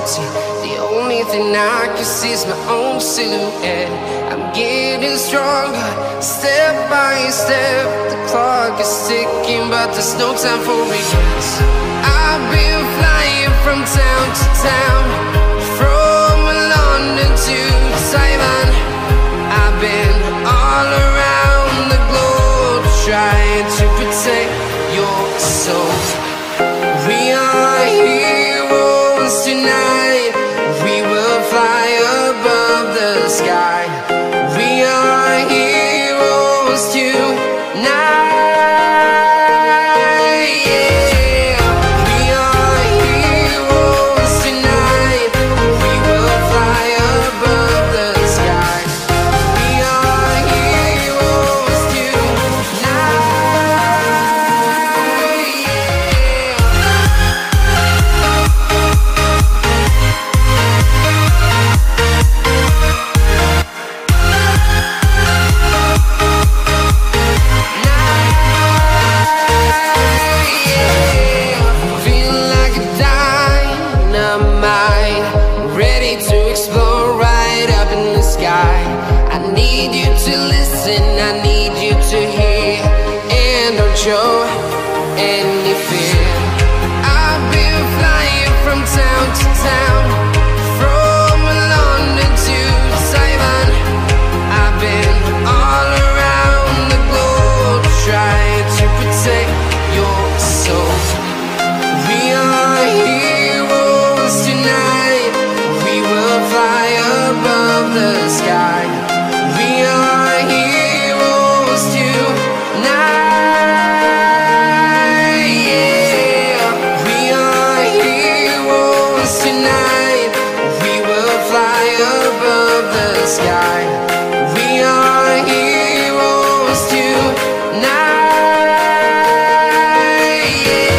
empty. The only thing I can see is my own silhouette. I'm getting stronger, step by step. The clock is ticking, but there's no time for regrets. I've been flying from town to town, from London to Taiwan. I've been all around the globe, trying to protect your soul. We are heroes tonight. We will fly above the sky. We are heroes tonight. Yeah. We are heroes tonight. We will fly above the sky. We are heroes tonight. Show any fear. I've been flying from town to town, from London to Taiwan. I've been all around the globe, trying to protect your soul. We are heroes tonight. We will fly above the sky. We are heroes tonight. Sky. We are heroes tonight. Yeah.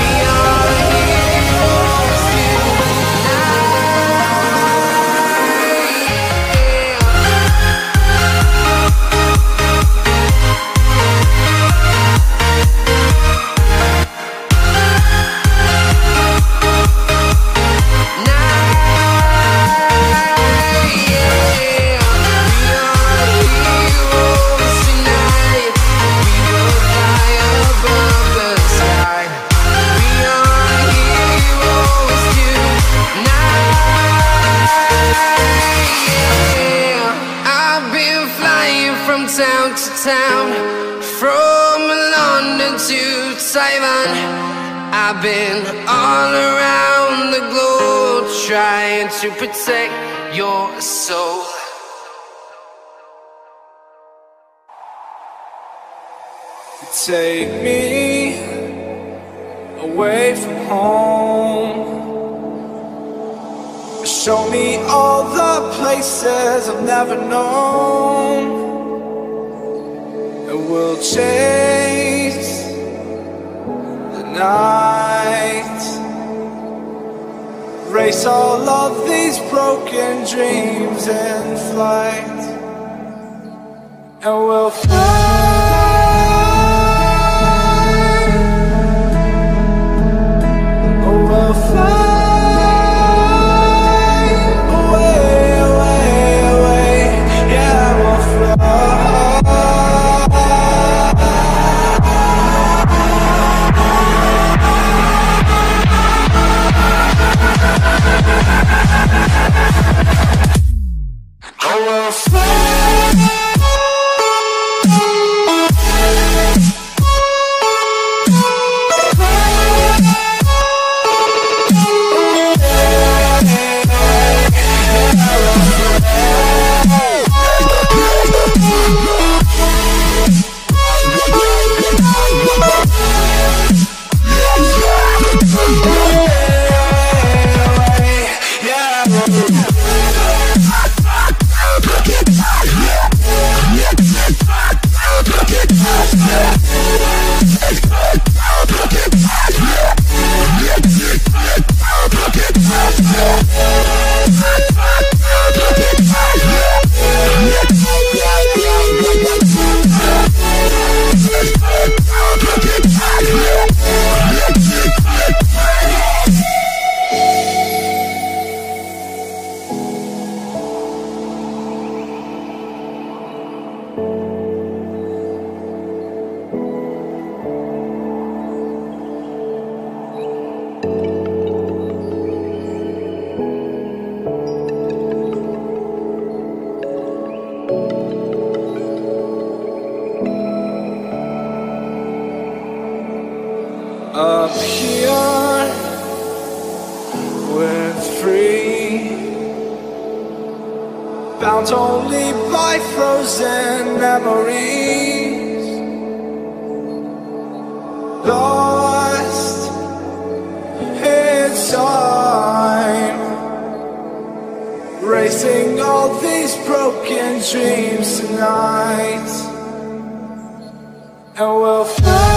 We are heroes town to town, from London to Taiwan. I've been all around the globe, trying to protect your soul. Take me away from home. Show me all the places I've never known. And we'll chase the night, race all of these broken dreams in flight. And we'll fly. We'll fly away, away, away. Yeah, we'll fly. Oh, we'll fly. trapped only by frozen memories. Lost in time, racing all these broken dreams tonight, and we'll fly.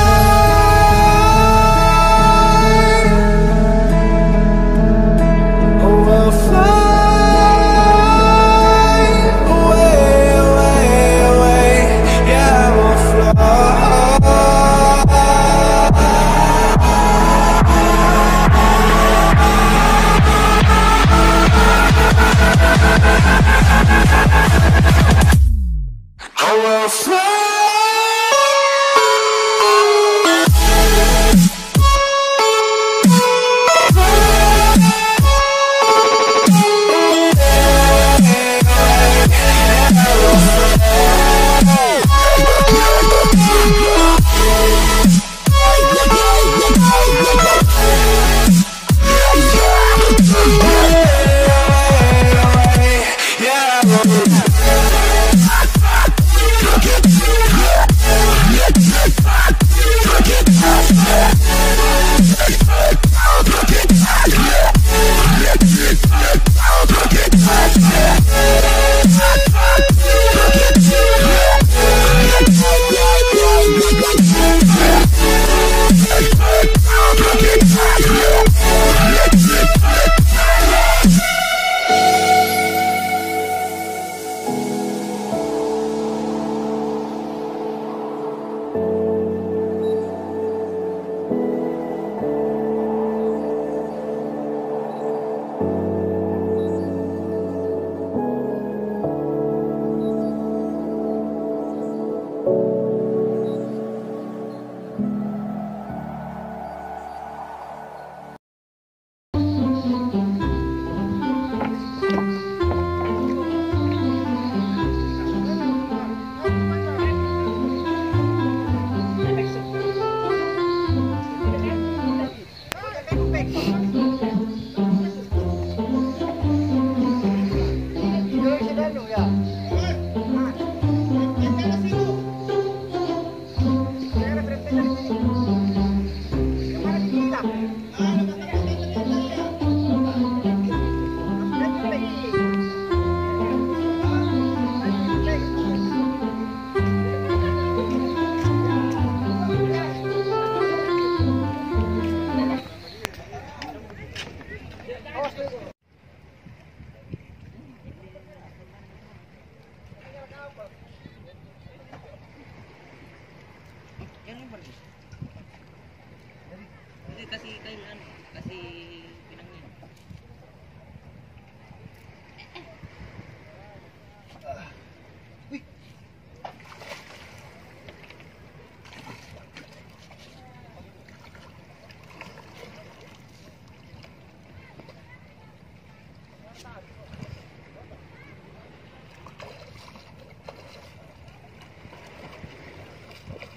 Kasih kain, kasih pinangnya. Wih.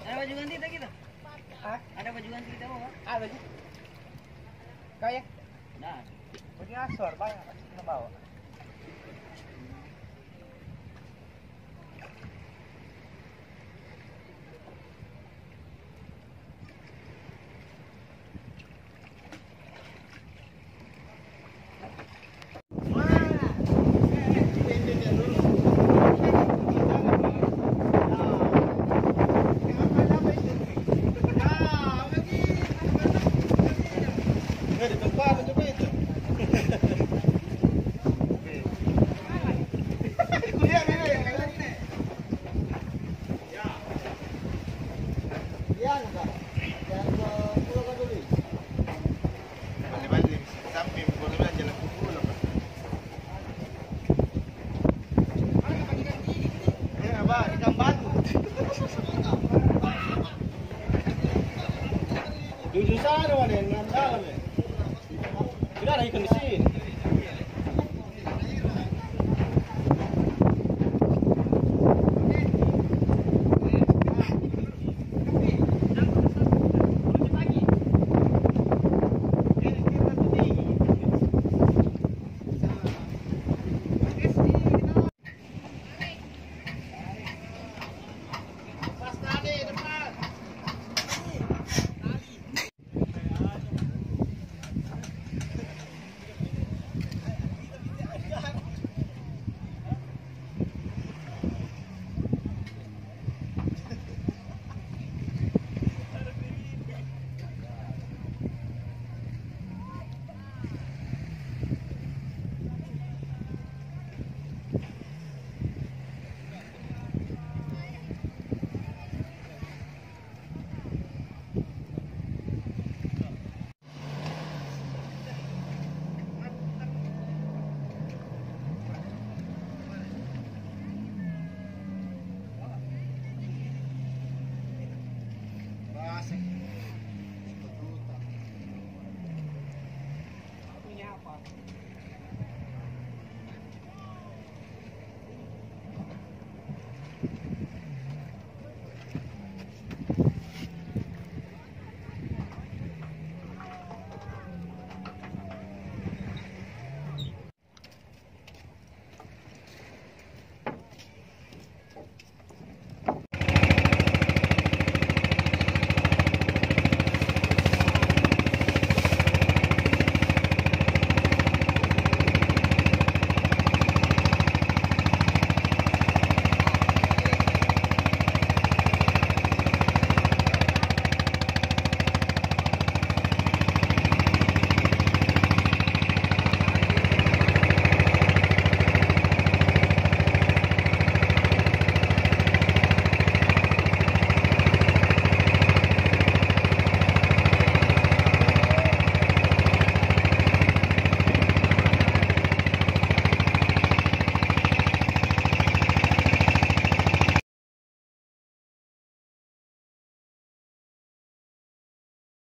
Ada baju ganti tak kita? Hah? Ada baju ganti kita mau? Ada baju. Kayak? Nah, baju asor banyak kita bawa.